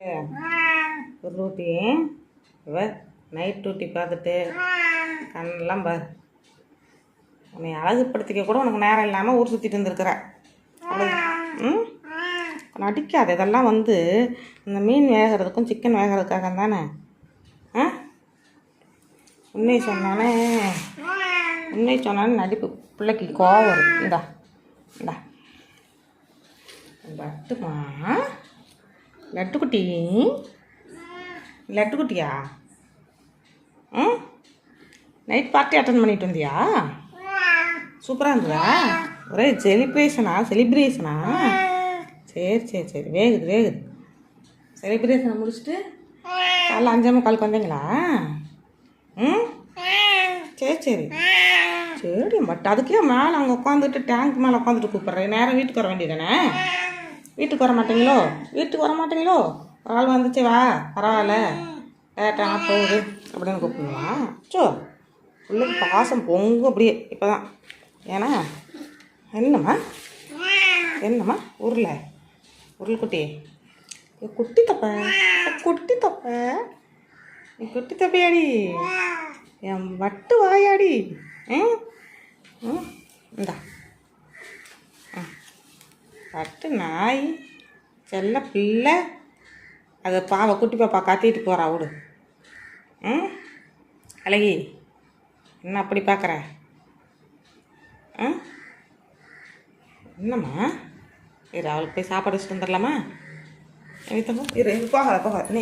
ஒரு டூட்டி இவ night duty பார்த்துட்டு கண்ணெல்லாம் பாரு. உன்னை அழகுப்படுத்திக்க கூட உனக்கு நேரம் இல்லாமல் ஊர் சுற்றிட்டு இருந்துருக்குற. ம் நடிக்காது. இதெல்லாம் வந்து இந்த மீன் வேகிறதுக்கும் சிக்கன் வேகிறதுக்காக தானே. உண்மை சொன்னானே நடிப்பு பிள்ளைக்கு கோவம் வரும். இந்தா இந்தா லட்டுமா, லட்டுக்குட்டியா நைட் பார்ட்டி அட்டன் பண்ணிட்டு வந்தியா? சூப்பராக இருந்ததா? ஒரே செலிப்ரேஷனா? சரி வேகுது. செலிப்ரேஷனை முடிச்சுட்டு காலைல 5:45 வந்தீங்களா? சரி பட் அதுக்கே மேலே அங்கே உட்காந்துட்டு டேங்க் மேலே உட்காந்துட்டு கூப்பிட்றேன். நேரம் வீட்டுக்கு வர வேண்டியதானே? வீட்டுக்கு வர மாட்டீங்களோ? ஒரு ஆள் வந்துச்சு வா பரவாயில்ல லேட்டாக போகுது அப்படின்னு கூப்பிடலாம். பிள்ளைக்கு பாசம் பொங்கு அப்படியே இப்போ தான். ஏன்னா என்னம்மா உருள் குட்டி குட்டி தப்பையாடி என் வட்டு வாயாடி. இந்தா வட்டு நாய் செல்ல பிள்ளை அதை குட்டி பாப்பா கத்திட்டு போகிறா விடு. அழகி என்ன அப்படி பார்க்குற? என்னம்மா இரு அவளுக்கு போய் சாப்பாடு வச்சுட்டு வந்துடலாமா? போகாத நீ